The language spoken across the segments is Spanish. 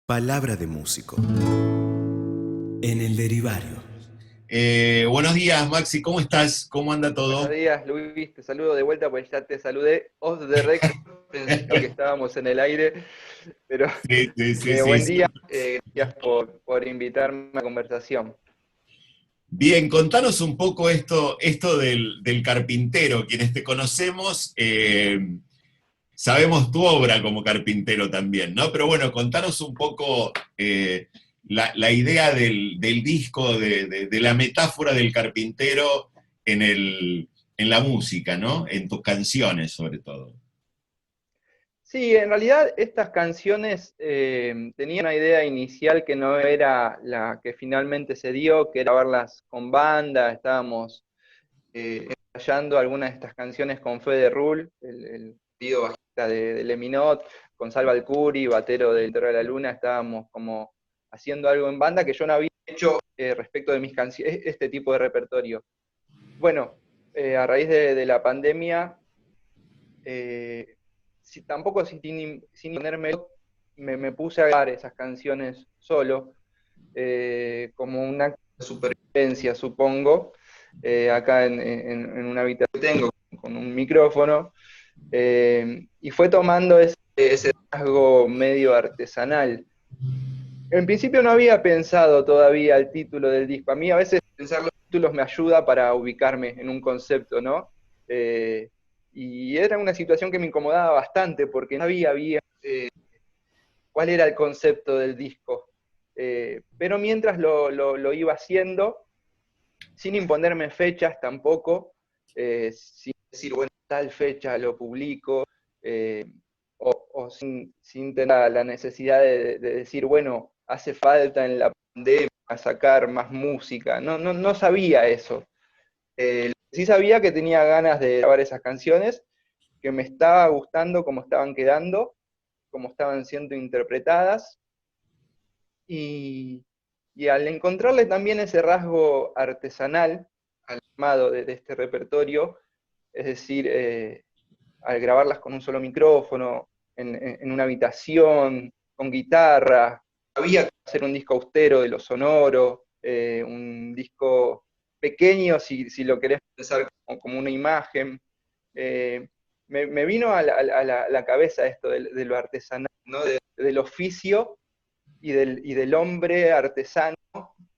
Palabra de músico. En el derivario. Buenos días, Maxi, ¿cómo estás? ¿Cómo anda Buenos todo? días, Luis, te saludo de vuelta, pues ya te saludé off the record, pensando que estábamos en el aire, pero Sí, sí, sí, sí, buen sí. día, gracias por invitarme a la conversación. Bien, contanos un poco esto del carpintero. Quienes te conocemos, sabemos tu obra como carpintero también, ¿no? Pero bueno, contanos un poco la idea del disco, de la metáfora del carpintero en la música, ¿no? En tus canciones, sobre todo. Sí, en realidad estas canciones tenían una idea inicial que no era la que finalmente se dio, que era verlas con banda, estábamos ensayando algunas de estas canciones con Fede Rul, el tío bajista de Leminot, con Salva Alcuri, batero del Toro de la Luna, estábamos como haciendo algo en banda que yo no había hecho respecto de mis canciones, este tipo de repertorio. Bueno, a raíz de la pandemia, tampoco sin ponerme, me puse a grabar esas canciones solo, como un acto de supervivencia, supongo, acá en una habitación que tengo con un micrófono, y fue tomando ese rasgo medio artesanal. En principio no había pensado todavía el título del disco. A mí a veces pensar los títulos me ayuda para ubicarme en un concepto, ¿no? Eh, y era una situación que me incomodaba bastante porque no había bien cuál era el concepto del disco. Pero mientras lo iba haciendo, sin imponerme fechas tampoco, sin decir, bueno, tal fecha lo publico, eh, o sin tener la necesidad de decir, bueno, hace falta en la pandemia sacar más música. No sabía eso. Sí sabía que tenía ganas de grabar esas canciones, que me estaba gustando cómo estaban quedando, cómo estaban siendo interpretadas, y, y al encontrarle también ese rasgo artesanal al armado de este repertorio, es decir, al grabarlas con un solo micrófono, en una habitación, con guitarra, había que hacer un disco austero de lo sonoro, un disco pequeño, si lo querés pensar como una imagen. Eh, me vino a la cabeza esto de lo artesanal, ¿no? Del oficio y del hombre artesano,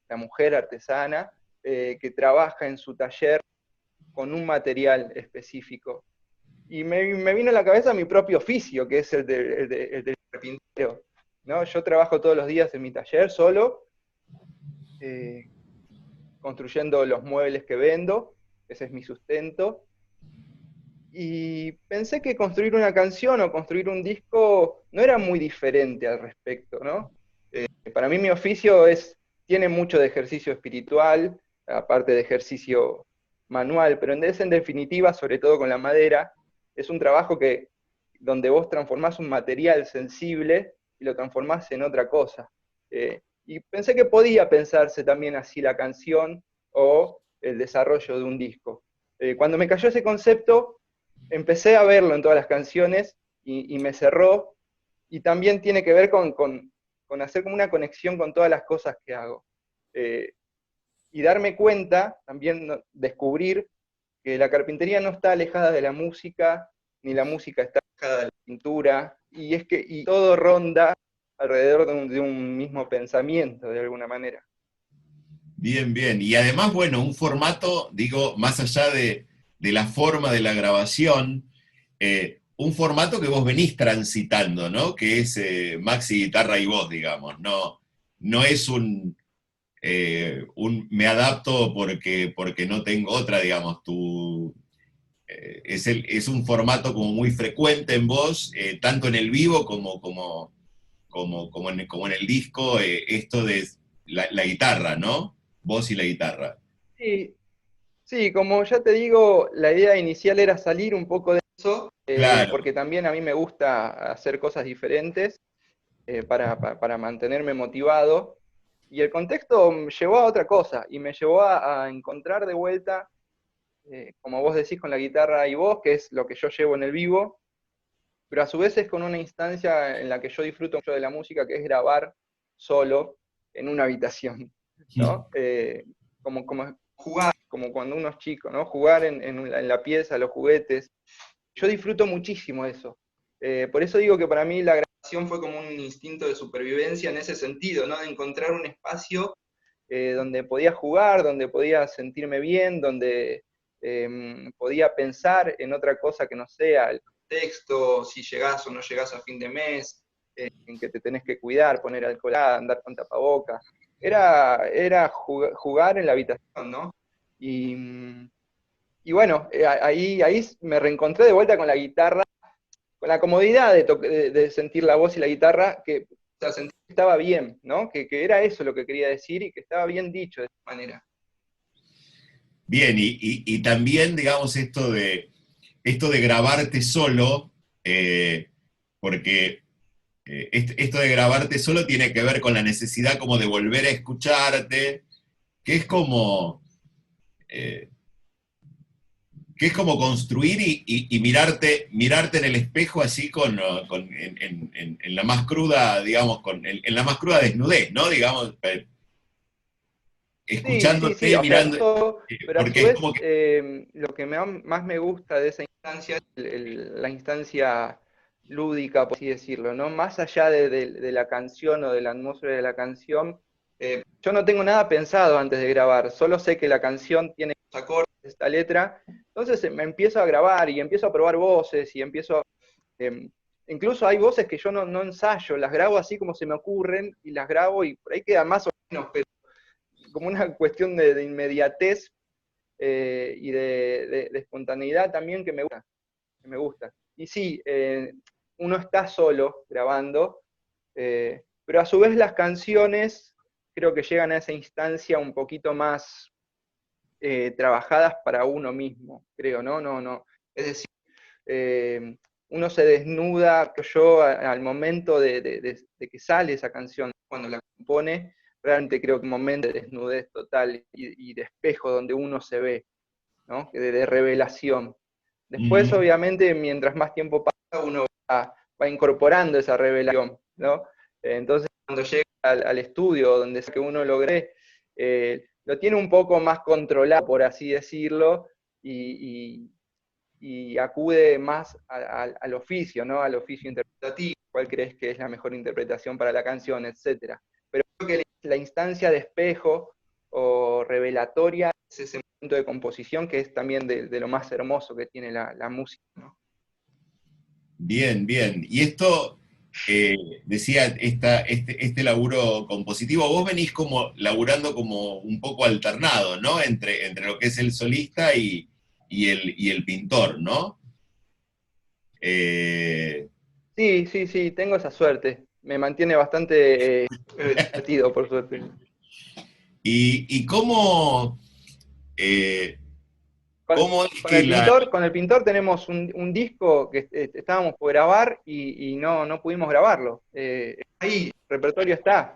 la mujer artesana, que trabaja en su taller con un material específico. Y me vino a la cabeza mi propio oficio, que es el del carpintero, ¿no? Yo trabajo todos los días en mi taller solo, eh, construyendo los muebles que vendo, ese es mi sustento, y pensé que construir una canción o construir un disco no era muy diferente al respecto, ¿no? Para mí mi oficio tiene mucho de ejercicio espiritual, aparte de ejercicio manual, pero en definitiva, sobre todo con la madera, es un trabajo donde vos transformás un material sensible y lo transformás en otra cosa. Y pensé que podía pensarse también así la canción o el desarrollo de un disco. Cuando me cayó ese concepto, empecé a verlo en todas las canciones y me cerró, y también tiene que ver con hacer como una conexión con todas las cosas que hago. Eh, y darme cuenta, también descubrir que la carpintería no está alejada de la música, ni la música está alejada de la pintura, y todo ronda alrededor de un mismo pensamiento, de alguna manera. Bien, bien. Y además, bueno, un formato, digo, más allá de la forma de la grabación, un formato que vos venís transitando, ¿no? Que es maxi, guitarra y voz, digamos. No, no es un me adapto porque no tengo otra, digamos. Es un formato como muy frecuente en vos, tanto en el vivo como en el disco, esto de la guitarra, ¿no? Voz y la guitarra. Sí, sí, como ya te digo, la idea inicial era salir un poco de eso, Claro, porque también a mí me gusta hacer cosas diferentes, para mantenerme motivado. Y el contexto me llevó a otra cosa, y me llevó a encontrar de vuelta, como vos decís, con la guitarra y voz, que es lo que yo llevo en el vivo, pero a su vez es con una instancia en la que yo disfruto mucho de la música, que es grabar solo en una habitación, ¿no? Como jugar, como cuando uno es chico, ¿no? Jugar en la pieza, los juguetes. Yo disfruto muchísimo eso. Por eso digo que para mí la grabación fue como un instinto de supervivencia en ese sentido, ¿no? De encontrar un espacio donde podía jugar, donde podía sentirme bien, donde podía pensar en otra cosa que no sea el contexto, si llegás o no llegás a fin de mes, en que te tenés que cuidar, poner alcohol, andar con tapabocas. Era jugar en la habitación, ¿no? Y bueno, ahí me reencontré de vuelta con la guitarra, con la comodidad de sentir la voz y la guitarra, que o sea, sentí que estaba bien, ¿no? Que era eso lo que quería decir y que estaba bien dicho de esa manera. Bien, y también, digamos, esto de grabarte solo, porque esto de grabarte solo tiene que ver con la necesidad como de volver a escucharte, que es como, eh, que es como construir y mirarte en el espejo así en la más cruda, digamos, en la más cruda desnudez, ¿no? Digamos, Sí, escuchándote, o sea, mirando, pero a su porque es vez como que... lo que más me gusta de esa instancia es la instancia lúdica, por así decirlo, ¿no? Más allá de la canción o de la atmósfera de la canción, yo no tengo nada pensado antes de grabar, solo sé que la canción tiene los acordes, esta letra, entonces me empiezo a grabar y empiezo a probar voces y incluso hay voces que yo no ensayo, las grabo así como se me ocurren y las grabo y por ahí quedan más o menos, pero como una cuestión de inmediatez y de espontaneidad también que me gusta. Que me gusta. Y sí, uno está solo grabando, pero a su vez las canciones creo que llegan a esa instancia un poquito más trabajadas para uno mismo, creo, ¿no? No. Es decir, uno se desnuda, yo al momento de que sale esa canción, cuando la compone, realmente creo que un momento de desnudez total y de espejo donde uno se ve, ¿no? De revelación. Después, Ujú. obviamente, mientras más tiempo pasa, uno va incorporando esa revelación, ¿no? Entonces, cuando llega al estudio donde sea que uno logre, lo tiene un poco más controlado, por así decirlo, y acude más al oficio, ¿no? Al oficio interpretativo, cuál crees que es la mejor interpretación para la canción, etcétera. Pero creo que la instancia de espejo o revelatoria es ese momento de composición que es también de lo más hermoso que tiene la música, ¿no? Bien, bien. Y esto, decía, este laburo compositivo, vos venís como laburando como un poco alternado, ¿no? Entre lo que es el solista y el pintor, ¿no? Eh, Sí, tengo esa suerte. Me mantiene bastante divertido, por suerte. y cómo, eh, cómo es Con que con el pintor tenemos un disco que estábamos por grabar y no pudimos grabarlo. Ahí, el repertorio está,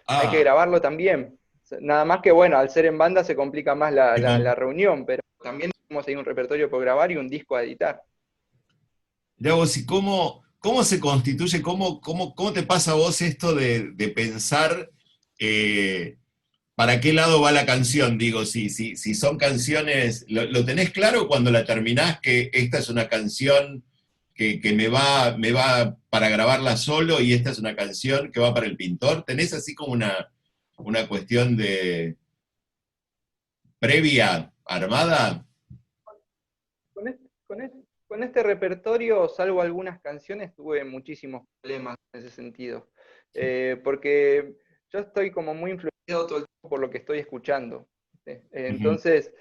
hay que Ah, grabarlo también. Nada más que bueno, al ser en banda se complica más te con- la reunión, pero también tenemos ahí un repertorio por grabar y un disco a editar. mirá vos, ¿y cómo se constituye, cómo te pasa a vos esto de pensar eh, para qué lado va la canción? Digo, si son canciones, ¿lo tenés claro cuando la terminás que esta es una canción que me va para grabarla solo y esta es una canción que va para el pintor? ¿Tenés así como una cuestión de previa armada? Con este repertorio, salvo algunas canciones, tuve muchísimos problemas en ese sentido. Porque yo estoy como muy influenciado todo el tiempo por lo que estoy escuchando. ¿Viste? Ujú. Entonces,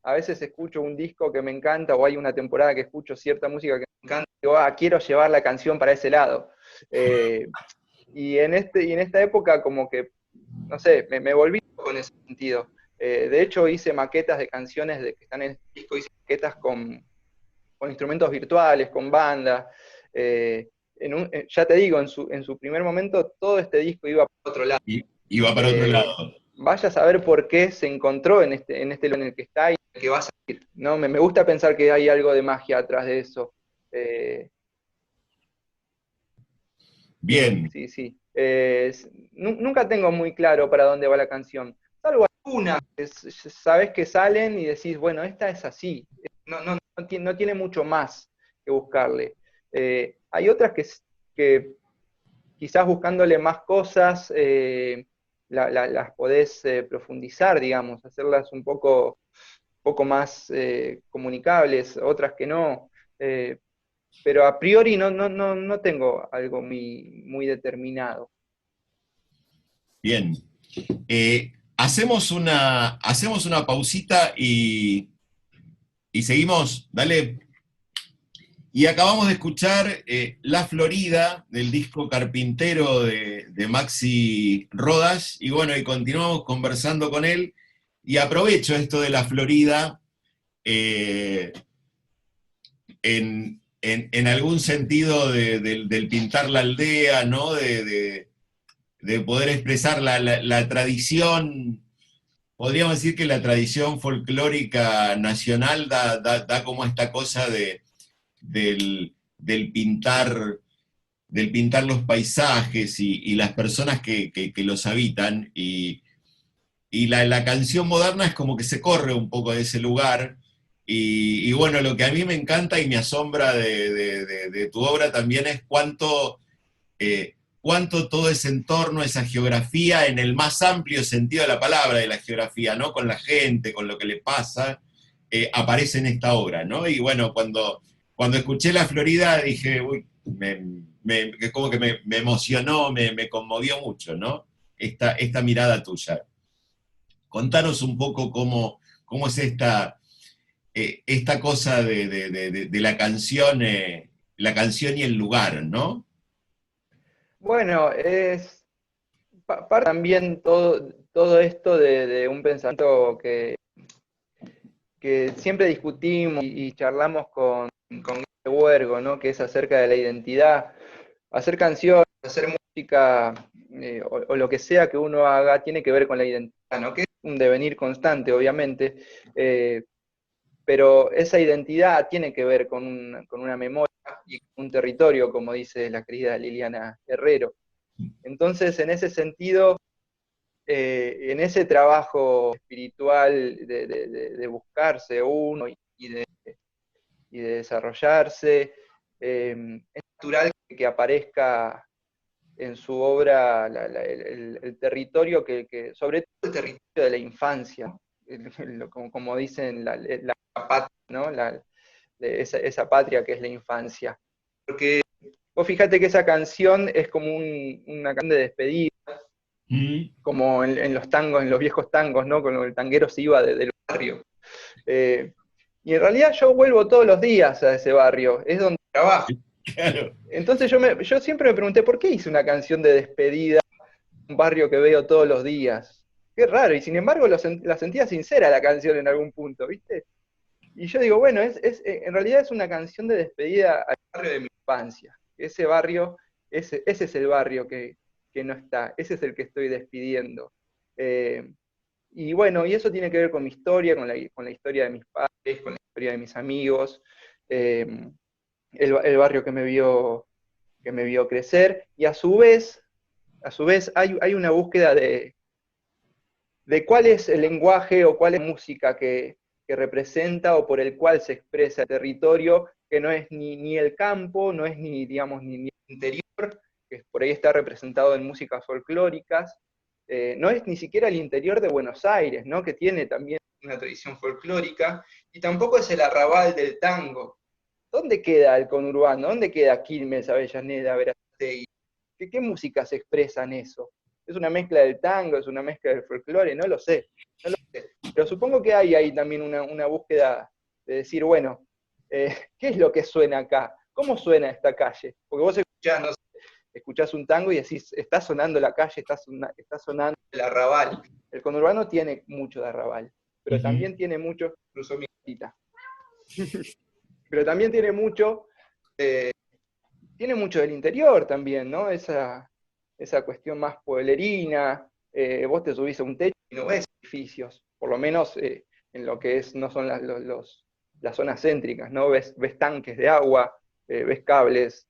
a veces escucho un disco que me encanta o hay una temporada que escucho cierta música que me encanta y digo, quiero llevar la canción para ese lado. Eh, y en esta época como que, no sé, me volví loco en ese sentido. De hecho, hice maquetas de canciones que están en este disco, hice maquetas con instrumentos virtuales, con banda. Ya te digo, en su primer momento todo este disco iba por otro lado. Y va para otro Eh, lado. Vaya a saber por qué se encontró en este lugar en el que está y en el que va a salir. ¿No? Me gusta pensar que hay algo de magia atrás de eso. Bien, Sí, sí. Nunca tengo muy claro para dónde va la canción. Salvo algunas, sabes que salen y decís, bueno, esta es así. No tiene mucho más que buscarle. Hay otras que quizás buscándole más cosas las podés profundizar, digamos, hacerlas un poco más comunicables, otras que no. Pero a priori no tengo algo muy determinado. bien. Hacemos una pausita y seguimos, dale. Y acabamos de escuchar La Florida, del disco Carpintero de Maxi Rodas, y bueno, y continuamos conversando con él, y aprovecho esto de La Florida eh, en algún sentido del pintar la aldea, ¿no? De poder expresar la tradición. Podríamos decir que la tradición folclórica nacional da como esta cosa del pintar, del pintar los paisajes y las personas que los habitan, y la canción moderna es como que se corre un poco de ese lugar, y bueno, lo que a mí me encanta y me asombra de tu obra también es cuánto todo ese entorno, esa geografía, en el más amplio sentido de la palabra de la geografía, ¿no? Con la gente, con lo que le pasa, aparece en esta obra, ¿no? Y bueno, cuando escuché La Florida dije, uy, como que me emocionó, me conmovió mucho, ¿no? Esta mirada tuya. Contanos un poco cómo es esta cosa de la canción y el lugar, ¿no? Bueno, parte también todo esto de un pensamiento que siempre discutimos y charlamos con Huergo, ¿no? Que es acerca de la identidad. Hacer canciones, hacer música, o lo que sea que uno haga, tiene que ver con la identidad, ¿no? Que es un devenir constante, obviamente, pero esa identidad tiene que ver con una memoria y con un territorio, como dice la querida Liliana Herrero. Entonces, en ese sentido, en ese trabajo espiritual de buscarse uno y de desarrollarse, es natural que aparezca en su obra el territorio sobre todo el territorio de la infancia, como dicen, la patria, ¿no? Esa patria que es la infancia. Porque vos fíjate que esa canción es como una canción de despedida, Mm. como en los tangos, en los viejos tangos, ¿no? Cuando el tanguero se iba del barrio. Eh, y en realidad yo vuelvo todos los días a ese barrio, es donde trabajo. Claro. Entonces yo siempre me pregunté, ¿por qué hice una canción de despedida a un barrio que veo todos los días? Qué raro, y sin embargo la sentía sincera la canción en algún punto, ¿viste? Y yo digo, bueno, en realidad es una canción de despedida al barrio de mi infancia. Ese barrio, ese es el barrio que no está, ese es el que estoy despidiendo. Eh, y bueno, y eso tiene que ver con mi historia, con la historia de mis padres, con la historia de mis amigos, eh, el barrio que me vio crecer, y a su vez hay una búsqueda de cuál es el lenguaje o cuál es la música que representa o por el cual se expresa el territorio, que no es ni el campo, no es digamos, ni el interior, que por ahí está representado en músicas folclóricas, no es ni siquiera el interior de Buenos Aires, ¿no? Que tiene también una tradición folclórica, y tampoco es el arrabal del tango. ¿Dónde queda el conurbano? ¿Dónde queda Quilmes, Avellaneda, Verazategui? ¿Qué música se expresa en eso? ¿Es una mezcla del tango, es una mezcla del folclore? No lo sé, no lo sé. Pero supongo que hay ahí también una búsqueda de decir, bueno, ¿qué es lo que suena acá? ¿Cómo suena esta calle? Porque vos escuchás, no sé, escuchás un tango y decís, está sonando la calle, está sonando el arrabal. El conurbano tiene mucho de arrabal, pero Ujú. también tiene mucho, incluso mi gatita, pero también tiene mucho del interior también, ¿no? Esa cuestión más pueblerina, vos te subís a un techo y no ves edificios, por lo menos en lo que no son las zonas céntricas, ¿no? Ves tanques de agua, ves cables,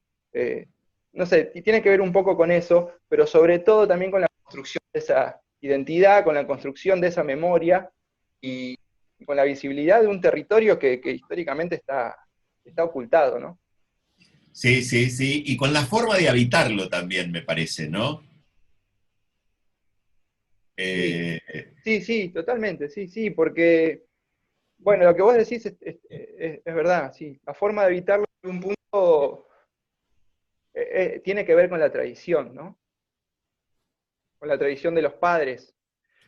no sé, y tiene que ver un poco con eso, pero sobre todo también con la construcción de esa identidad, con la construcción de esa memoria y con la visibilidad de un territorio que históricamente está ocultado, ¿no? Sí, sí, sí, y con la forma de habitarlo también, me parece, ¿no? Sí, Eh, sí, sí, totalmente, sí, sí, porque, bueno, lo que vos decís es verdad, sí, la forma de evitarlo en un punto tiene que ver con la tradición, ¿no? Con la tradición de los padres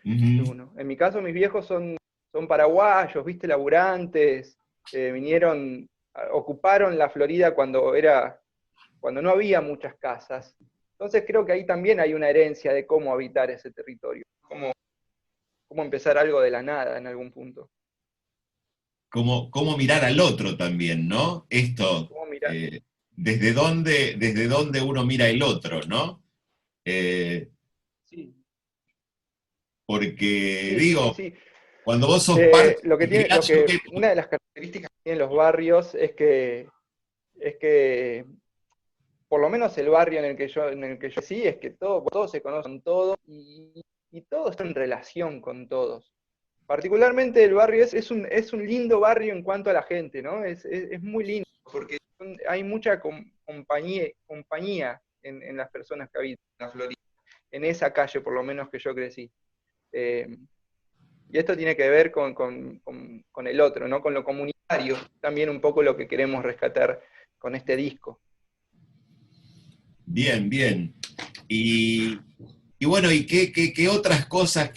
de ujú. uno. En mi caso, mis viejos son paraguayos, viste, laburantes, ocuparon la Florida cuando no había muchas casas. Entonces creo que ahí también hay una herencia de cómo habitar ese territorio, cómo empezar algo de la nada en algún punto. Cómo mirar al otro también, ¿no? Esto, Cómo mirar. desde dónde uno mira el otro, ¿no? Eh, Sí, porque sí, sí, digo, sí. cuando vos sos parte integral, yo que... Una de las características que tienen los barrios es que por lo menos el barrio en el que yo sí, es que todos se conocen todos y todos están en relación con todos. Particularmente el barrio es un lindo barrio en cuanto a la gente, ¿no? Es muy lindo, porque hay mucha compañía en las personas que habitan en la Florida, en esa calle por lo menos que yo crecí. Eh, y esto tiene que ver con el otro, ¿no? Con lo comunitario, también un poco lo que queremos rescatar con este disco. Bien, bien. Y, y bueno, ¿y qué otras cosas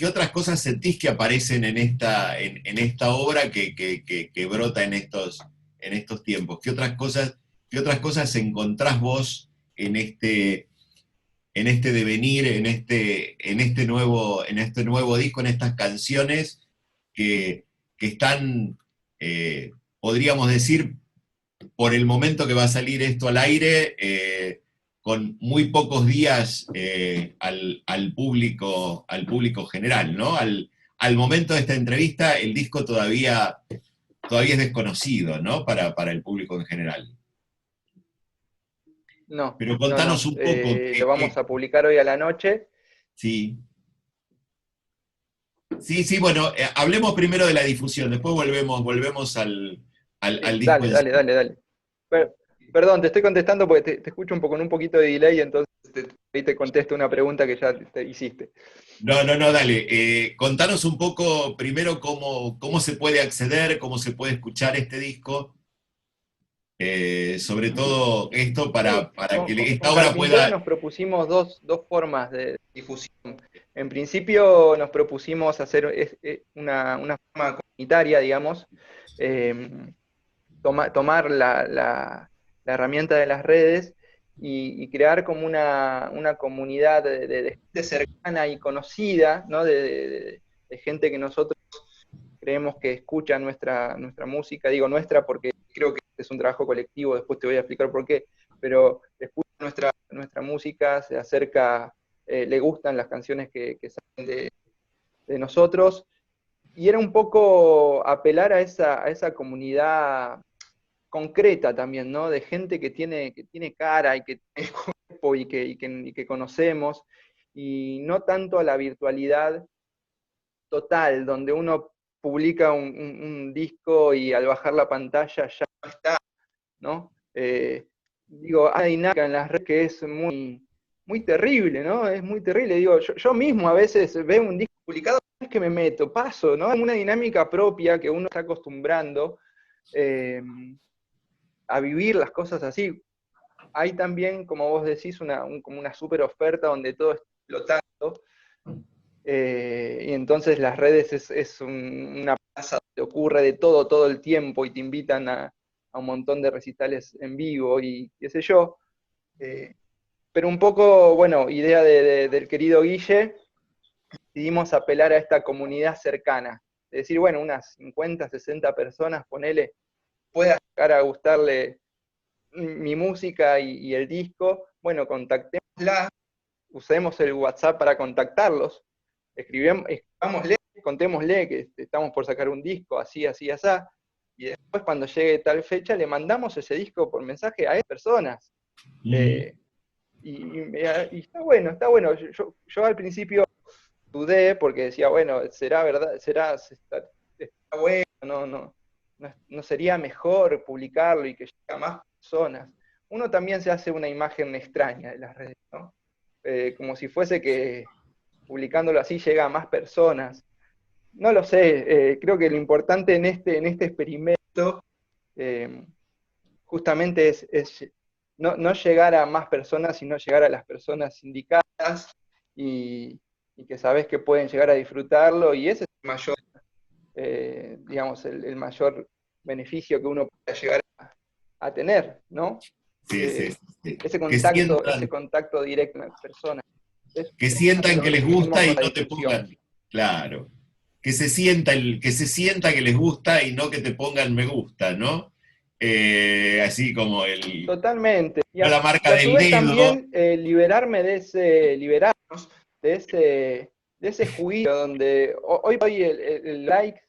sentís que aparecen en esta obra que brota en estos tiempos? Qué otras cosas encontrás vos en este devenir, en este nuevo disco, en estas canciones que están, podríamos decir, por el momento que va a salir esto al aire, con muy pocos días al público general, ¿no? Al momento de esta entrevista, el disco todavía es desconocido, ¿no? Para el público en general. No, Pero no, contanos no. un poco Lo vamos a publicar hoy a la noche. sí, sí, sí, bueno, hablemos primero de la difusión, después volvemos al Sí, disco dale, en sí. dale, dale, dale. Per- Perdón, te estoy contestando porque te escucho un poco con un poquito de delay, entonces ahí te contesto una pregunta que ya te hiciste. No, no, no, dale. Contanos un poco primero cómo se puede acceder, cómo se puede escuchar este disco, sobre todo esto Sí, para que esta con obra Carpintero pueda... nos propusimos dos formas de difusión. En principio nos propusimos hacer una forma comunitaria, digamos, eh, tomar la herramienta de las redes y crear como una comunidad de gente cercana y conocida, ¿no? De gente que nosotros creemos que escucha nuestra música, digo nuestra porque creo que es un trabajo colectivo, después te voy a explicar por qué, pero escucha nuestra música, se acerca, le gustan las canciones que salen de nosotros, y era un poco apelar a esa comunidad concreta también, ¿no? De gente que tiene cara y que tiene cuerpo y que conocemos, y no tanto a la virtualidad total, donde uno publica un disco y al bajar la pantalla ya no está, ¿no? Digo, hay dinámica en las redes que es muy, muy terrible, ¿no? Es muy terrible. Digo, yo mismo a veces veo un disco publicado, no es que me meto, paso, ¿no? Es una dinámica propia que uno está acostumbrando eh, a vivir las cosas así. Hay también, como vos decís, como una super oferta donde todo está explotando. Y entonces las redes es una plaza donde ocurre de todo el tiempo y te invitan a un montón de recitales en vivo y qué sé yo. Eh, pero un poco, bueno, idea del querido Guille, decidimos apelar a esta comunidad cercana. Es decir, bueno, unas 50, 60 personas, ponele, pueda llegar a gustarle mi música y el disco. Bueno, contactémosla, usemos el WhatsApp para contactarlos, escribámosle, contémosle que estamos por sacar un disco, así, así, así, y después cuando llegue tal fecha le mandamos ese disco por mensaje a esas personas. Ujú. Eh, y está bueno. Yo al principio dudé porque decía, bueno, ¿será verdad? ¿Está bueno? No sería mejor publicarlo y que llegue a más personas. Uno también se hace una imagen extraña de las redes, ¿no? Como si fuese que publicándolo así llega a más personas. No lo sé, creo que lo importante en este experimento eh, justamente es no llegar a más personas, sino llegar a las personas indicadas y que sabes que pueden llegar a disfrutarlo, y ese es el mayor, digamos, el mayor beneficio que uno pueda llegar a tener, ¿no? Sí, sí, Eh, sí. ese contacto directo con las personas. Que sientan que les Mismo gusta y con la no te difusión. pongan, claro, que se sienta que les gusta y no que te pongan me gusta, ¿no? Así como Totalmente. no la Y marca a su del vez dedo, también liberarnos de ese juicio donde hoy el like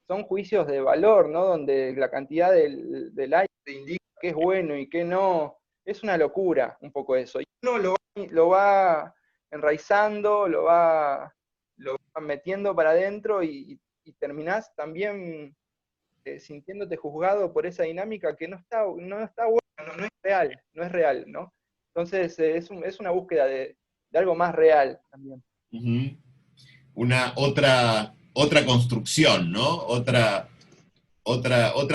son juicios de valor, ¿no? Donde la cantidad de likes te indica qué es bueno y qué no. Es una locura un poco eso. Y uno lo va enraizando, lo va metiendo para adentro y terminás también sintiéndote juzgado por esa dinámica que no está buena, no es real, ¿no? Entonces es una búsqueda de algo más real también. ujú, una otra construcción, ¿no? Otra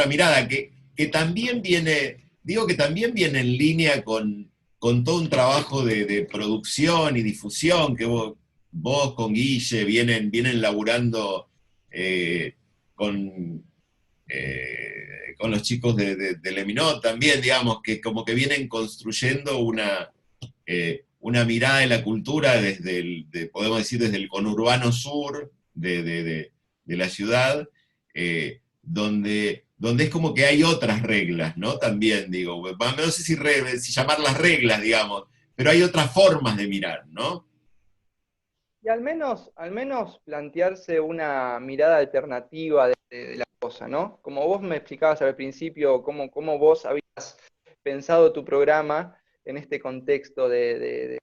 mirada que también viene, digo que también viene en línea con todo un trabajo de producción y difusión que vos con Guille vienen laburando eh, con, con los chicos de Leminot también, digamos, que como que vienen construyendo una mirada de la cultura desde podemos decir, desde el conurbano sur de la ciudad, donde es como que hay otras reglas, ¿no? También, digo, no sé si llamarlas reglas, digamos, pero hay otras formas de mirar, ¿no? Y al menos plantearse una mirada alternativa de la cosa, ¿no? Como vos me explicabas al principio, cómo vos habías pensado tu programa en este contexto de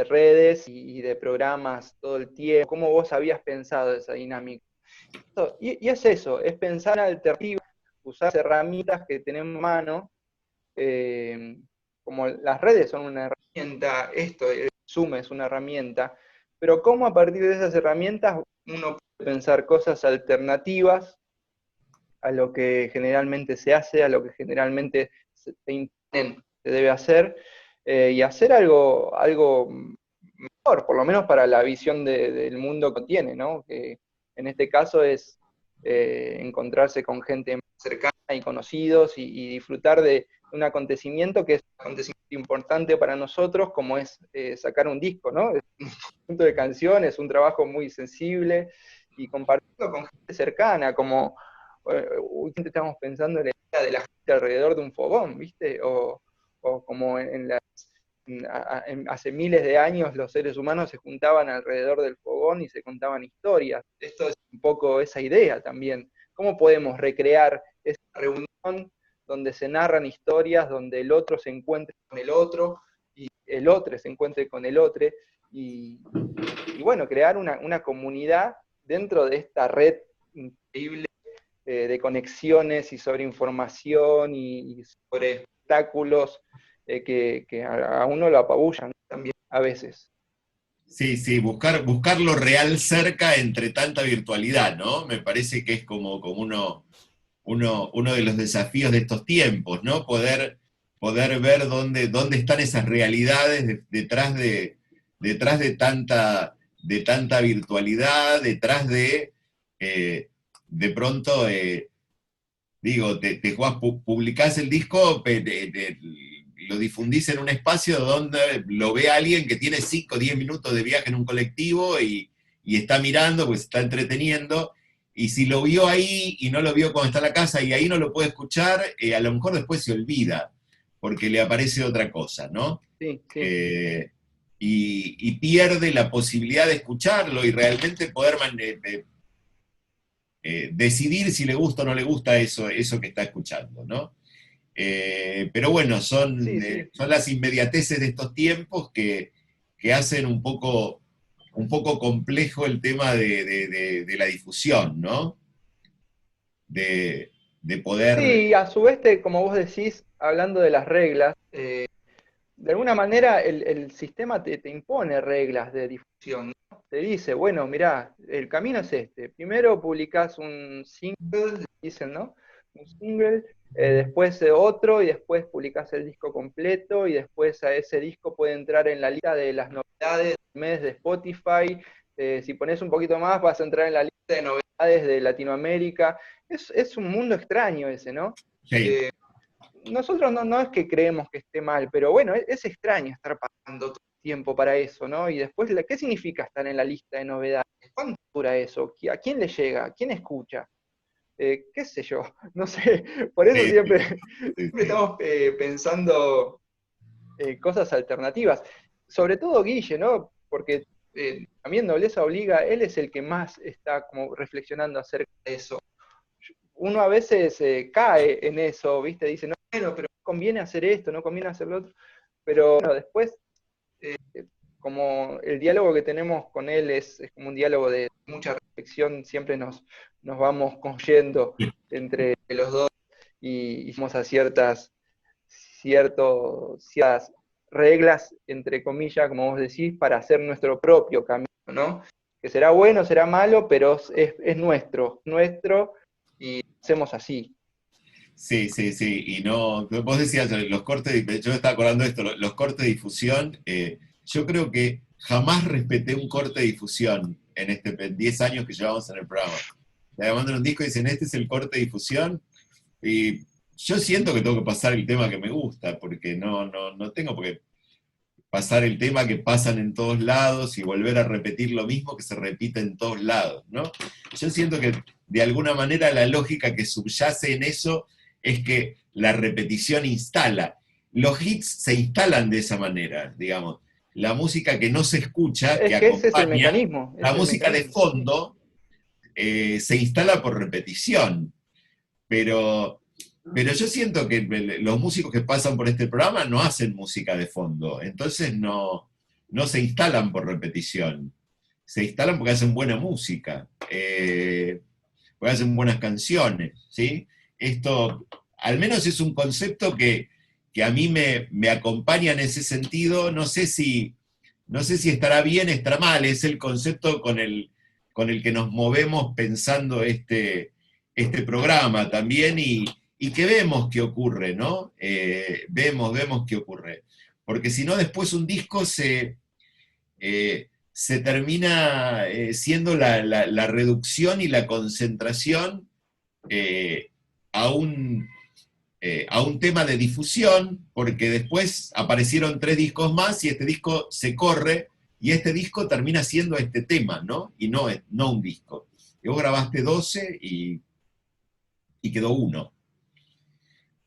redes y de programas todo el tiempo, cómo vos habías pensado esa dinámica. Y es eso, es pensar en alternativas, usar herramientas que tenemos en mano, eh, como las redes son una herramienta, el Zoom es una herramienta, pero cómo a partir de esas herramientas uno puede pensar cosas alternativas a lo que generalmente se hace, a lo que generalmente se debe hacer, y hacer algo mejor, por lo menos para la visión del mundo que tiene, ¿no? Que en este caso es encontrarse con gente más cercana y conocidos y disfrutar de un acontecimiento que es un acontecimiento importante para nosotros, como es sacar un disco, ¿no? Es un conjunto de canciones, un trabajo muy sensible, y compartirlo con gente cercana, como últimamente estamos pensando en la idea de la gente alrededor de un fogón, ¿viste? O como hace miles de años los seres humanos se juntaban alrededor del fogón y se contaban historias. Esto es un poco esa idea también. ¿Cómo podemos recrear esa reunión donde se narran historias, donde el otro se encuentre con el otro y el otro se encuentre con el otro, y bueno, crear una comunidad dentro de esta red increíble de conexiones y sobre información y sobre espectáculos que a uno lo apabullan también a veces. Sí, sí, buscar lo real cerca entre tanta virtualidad, ¿no? Me parece que es como uno de los desafíos de estos tiempos, ¿no? Poder ver dónde están esas realidades detrás de tanta virtualidad, detrás de pronto, digo, te jugás, publicás el disco, lo difundís en un espacio donde lo ve alguien que tiene 5 o 10 minutos de viaje en un colectivo y está mirando, pues está entreteniendo, y si lo vio ahí y no lo vio cuando está en la casa y ahí no lo puede escuchar, a lo mejor después se olvida, porque le aparece otra cosa, ¿no? Sí, sí. Eh, y pierde la posibilidad de escucharlo y realmente poder decidir si le gusta o no le gusta eso que está escuchando, ¿no? Pero bueno, Sí, sí. son las inmediateces de estos tiempos que hacen un poco complejo el tema de la difusión, ¿no? De, de poder... Sí, a su vez, como vos decís, hablando de las reglas, de alguna manera el sistema te impone reglas de difusión, ¿no? Te dice, bueno, mirá, el camino es este. Primero publicás un single, dicen, ¿no? Un single, después otro, y después publicás el disco completo, y después a ese disco puede entrar en la lista de las novedades del mes de Spotify. Si pones un poquito más, vas a entrar en la lista de novedades de Latinoamérica. Es un mundo extraño ese, ¿no? Sí, Nosotros no es que creemos que esté mal, pero bueno, es extraño estar pagando todo el tiempo para eso, ¿no? Y después, ¿qué significa estar en la lista de novedades? ¿Cuánto dura eso? ¿A quién le llega? ¿A quién escucha? ¿Qué sé yo? No sé, por eso sí, sí, sí, siempre sí. estamos pensando cosas alternativas. Sobre todo Guille, ¿no? Porque también Nobleza Obliga, él es el que más está como reflexionando acerca de eso. Uno a veces cae en eso, ¿viste? Dice, no, bueno, pero conviene hacer esto, no conviene hacer lo otro. Pero bueno, después, eh, como el diálogo que tenemos con él es como un diálogo de mucha reflexión, siempre nos vamos construyendo entre los dos y hicimos a ciertas reglas, entre comillas, como vos decís, para hacer nuestro propio camino, ¿no? Que será bueno, será malo, pero es nuestro, y hacemos así. Sí, sí, sí, y no, vos decías, los cortes, yo me estaba acordando de esto, los cortes de difusión, yo creo que jamás respeté un corte de difusión en 10 años que llevamos en el programa. Le mandan un disco y dicen, este es el corte de difusión, y yo siento que tengo que pasar el tema que me gusta, porque no tengo por qué pasar el tema que pasan en todos lados y volver a repetir lo mismo que se repite en todos lados, ¿no? Yo siento que de alguna manera la lógica que subyace en eso es que la repetición instala. Los hits se instalan de esa manera, digamos. La música que no se escucha, que Es que acompaña, la es el música de mecanismo. fondo, se instala por repetición, pero yo siento que los músicos que pasan por este programa no hacen música de fondo, entonces no se instalan por repetición, se instalan porque hacen buena música, porque hacen buenas canciones, ¿sí? Esto, al menos es un concepto que a mí me acompaña en ese sentido, no sé si estará bien, estará mal, es el concepto con el que nos movemos pensando este programa también y que vemos qué ocurre, ¿no? Vemos qué ocurre. Porque si no, después un disco se termina siendo la reducción y la concentración eh, a a un tema de difusión, porque después aparecieron 3 discos más y este disco se corre y este disco termina siendo este tema, ¿no? Y no un disco. Y vos grabaste 12 y quedó uno.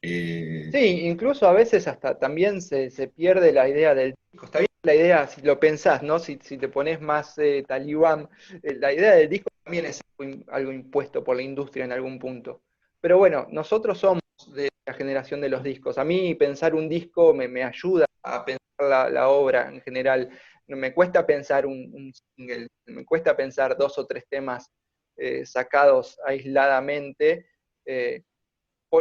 Eh, Sí, incluso a veces hasta también se pierde la idea del disco. Está bien la idea, si lo pensás, ¿no? Si te pones más talibán, la idea del disco también es algo impuesto por la industria en algún punto. Pero bueno, nosotros somos de la generación de los discos. A mí pensar un disco me ayuda a pensar la obra en general. No me cuesta pensar un single, me cuesta pensar 2 o 3 temas sacados aisladamente. eh,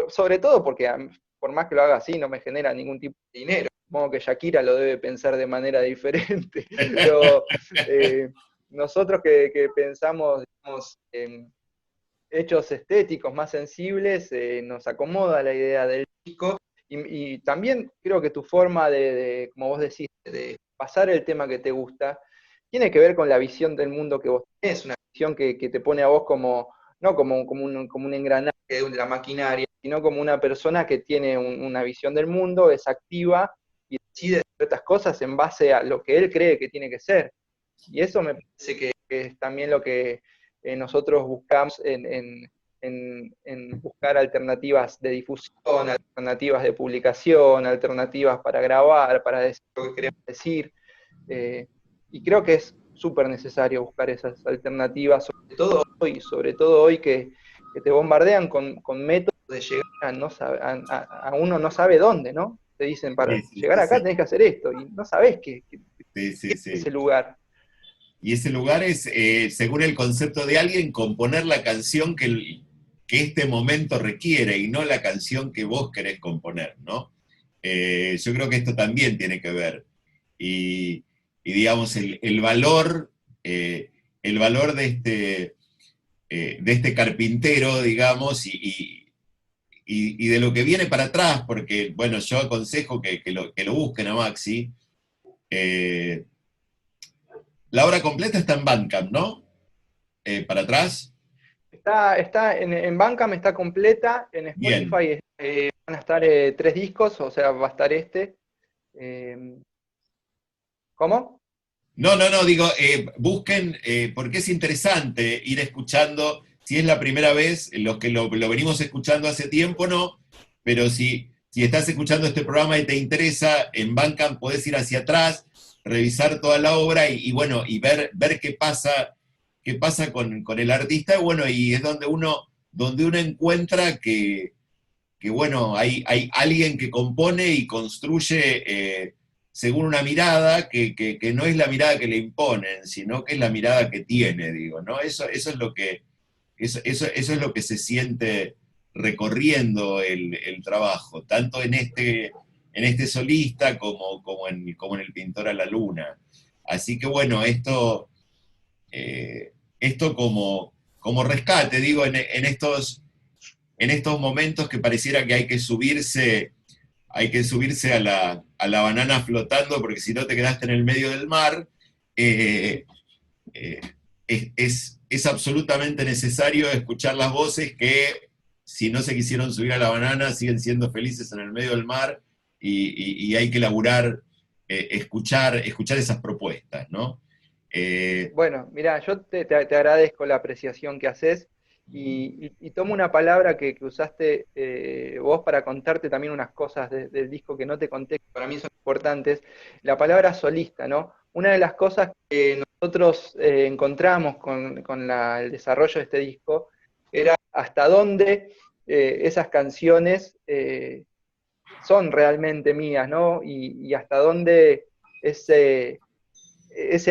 Sobre todo porque por más que lo haga así, no me genera ningún tipo de dinero. Supongo que Shakira lo debe pensar de manera diferente. Pero nosotros que pensamos, digamos, en hechos estéticos más sensibles, nos acomoda la idea del disco. Y también creo que tu forma como vos decís, de pasar el tema que te gusta, tiene que ver con la visión del mundo que vos tenés, una visión que te pone a vos como, no como un engranaje de la maquinaria, sino como una persona que tiene una visión del mundo, es activa y decide ciertas cosas en base a lo que él cree que tiene que ser. Y eso me parece que es también lo que nosotros buscamos en buscar alternativas de difusión, alternativas de publicación, alternativas para grabar, para decir lo que queremos decir. Y creo que es súper necesario buscar esas alternativas, sobre todo hoy que te bombardean con métodos de llegar a, no sabe, a uno no sabe dónde, ¿no? Te dicen, para Sí, sí, llegar sí, acá sí. tenés que hacer esto, y no sabés qué Sí, sí, es sí. ese lugar. Y ese lugar es, según el concepto de alguien, componer la canción que este momento requiere y no la canción que vos querés componer, ¿no? Yo creo que esto también tiene que ver. Y digamos, el valor de este carpintero, digamos, y de lo que viene para atrás, porque, bueno, yo aconsejo que lo busquen a Maxi. Eh, la obra completa está en Bandcamp, ¿no? Para atrás. Está en Bandcamp, está completa, en Bien. Spotify van a estar 3 discos, o sea, va a estar este. eh, ¿Cómo? No, no, no, digo, busquen, porque es interesante ir escuchando, si es la primera vez, los que lo venimos escuchando hace tiempo, no, pero si estás escuchando este programa y te interesa, en Bandcamp podés ir hacia atrás, revisar toda la obra y bueno, y ver qué pasa con el artista, bueno, y es donde uno encuentra que bueno, hay alguien que compone y construye según una mirada que no es la mirada que le imponen, sino que es la mirada que tiene, digo, ¿no? Eso es lo eso es lo que se siente recorriendo el trabajo, tanto en este solista como en el pintor a la luna. Así que bueno, esto como rescate, digo, en estos momentos que pareciera que hay que subirse a la banana flotando, porque si no te quedaste en el medio del mar, eh, eh, es absolutamente necesario escuchar las voces que, si no se quisieron subir a la banana, siguen siendo felices en el medio del mar, y hay que laburar, escuchar esas propuestas, ¿no? Eh, Bueno, mira, yo te agradezco la apreciación que haces y tomo una palabra que usaste vos para contarte también unas cosas del disco que no te conté, que para mí son importantes, la palabra solista, ¿no? Una de las cosas que nosotros encontramos con el desarrollo de este disco era hasta dónde esas canciones son realmente mías, ¿no? Y hasta dónde ese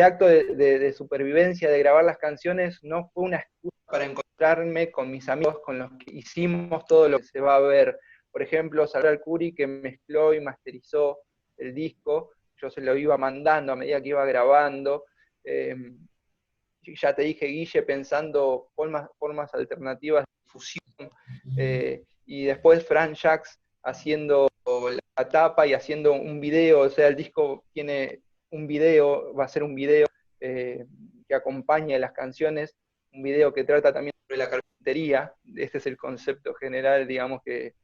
acto de supervivencia, de grabar las canciones, no fue una excusa para encontrarme con mis amigos con los que hicimos todo lo que se va a ver. Por ejemplo, Salvador Alcuri, que mezcló y masterizó el disco, yo se lo iba mandando a medida que iba grabando. Ya te dije, Guille, pensando formas alternativas de difusión. Y después Fran Jax haciendo la tapa y haciendo un video, o sea, el disco tiene un video, va a ser un video que acompaña las canciones, un video que trata también sobre la carpintería. Este es el concepto general, digamos, que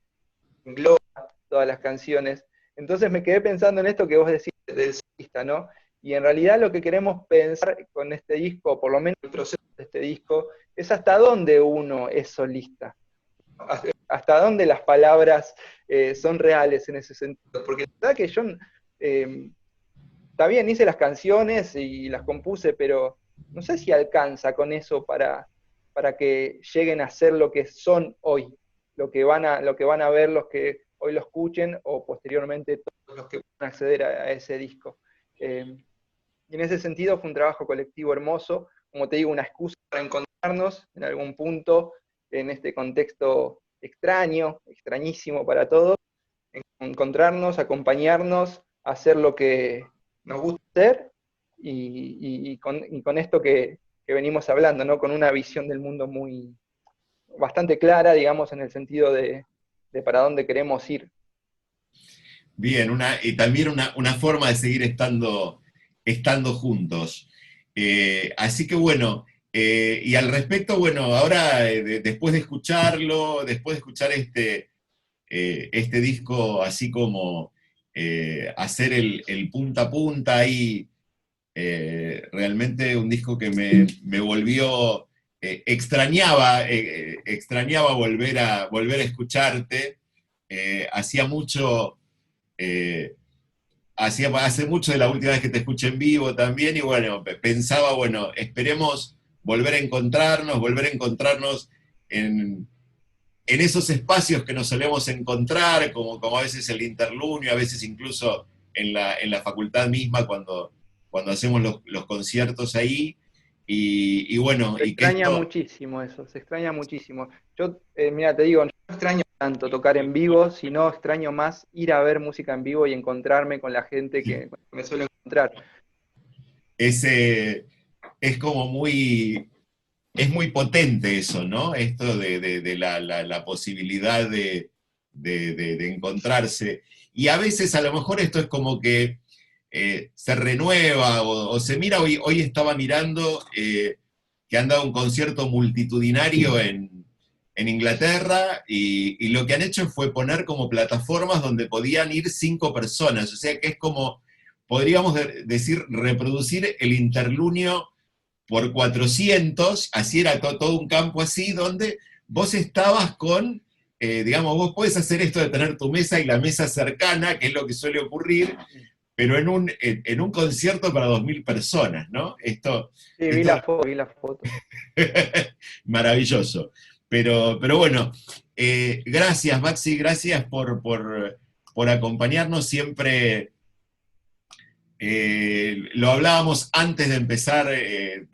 engloba todas las canciones. Entonces me quedé pensando en esto que vos decís del solista, ¿no? Y en realidad lo que queremos pensar con este disco, por lo menos el proceso de este disco, es hasta dónde uno es solista, hasta dónde las palabras son reales en ese sentido. Porque la verdad que yo, está bien, hice las canciones y las compuse, pero no sé si alcanza con eso para que lleguen a ser lo que son hoy, lo que van a ver los que hoy lo escuchen o posteriormente todos los que van a acceder a ese disco. Y en ese sentido fue un trabajo colectivo hermoso, como te digo, una excusa para encontrarnos en algún punto en este contexto extraño, extrañísimo para todos, encontrarnos, acompañarnos, hacer lo que nos gusta hacer y con esto que venimos hablando, ¿no? Con una visión del mundo bastante clara, digamos, en el sentido de para dónde queremos ir. Bien, y también una forma de seguir estando juntos. Así que bueno, y al respecto, bueno, ahora después de escucharlo, después de escuchar este disco, así como hacer el punta a punta ahí, realmente un disco que me volvió, extrañaba volver a escucharte. Hacía mucho, eh, hace mucho de la última vez que te escuché en vivo también, y bueno, pensaba, bueno, esperemos volver a encontrarnos en, en esos espacios que nos solemos encontrar, como a veces el interlunio, a veces incluso en la facultad misma cuando hacemos los conciertos ahí, y bueno, Se y que extraña esto... muchísimo eso, se extraña muchísimo. Yo, mira, te digo, no extraño tanto tocar en vivo, sino extraño más ir a ver música en vivo y encontrarme con la gente que me suelo encontrar. Es como es muy potente eso, ¿no? Esto de la posibilidad de encontrarse. Y a veces a lo mejor esto es como que se renueva o se mira, hoy estaba mirando que han dado un concierto multitudinario en Inglaterra y lo que han hecho fue poner como plataformas donde podían ir 5 personas, o sea que es como, podríamos decir, reproducir el interlunio por 400, así era todo un campo así, donde vos estabas con, digamos, vos podés hacer esto de tener tu mesa y la mesa cercana, que es lo que suele ocurrir, pero en un concierto para 2.000 personas, ¿no? Sí, Esto vi la foto. maravilloso. Pero bueno, gracias Maxi, gracias por acompañarnos siempre. Lo hablábamos antes de empezar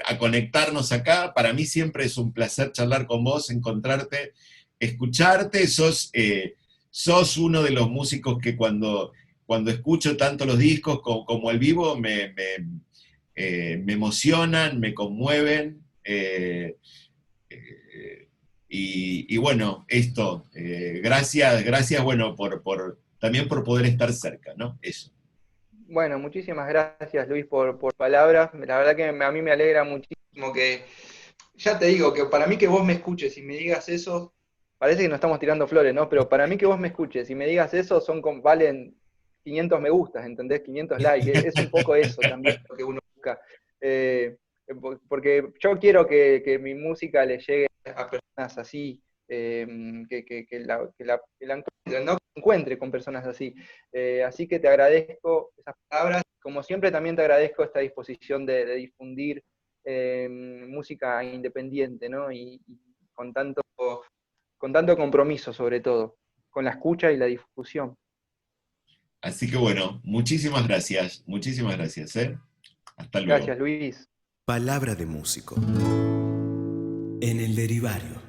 a conectarnos acá. Para mí siempre es un placer charlar con vos, encontrarte, escucharte. Sos uno de los músicos que cuando escucho tanto los discos como el vivo me emocionan, me conmueven. Y bueno, gracias bueno, también por poder estar cerca, ¿no? Eso. Bueno, muchísimas gracias Luis por palabras. La verdad que a mí me alegra muchísimo que, ya te digo, que para mí que vos me escuches y me digas eso, parece que nos estamos tirando flores, ¿no? Pero para mí que vos me escuches y me digas eso valen 500 me gustas, ¿entendés? 500 likes. Es un poco eso también lo que uno busca. Porque yo quiero que mi música le llegue a personas así, que la encuentren, ¿no? Que encuentre con personas así. Así que te agradezco esas palabras. Como siempre, también te agradezco esta disposición de difundir música independiente, ¿no? Y con tanto compromiso, sobre todo, con la escucha y la difusión. Así que bueno, muchísimas gracias, ¿eh? Hasta luego. Gracias, Luis. Palabra de músico. En el derivario.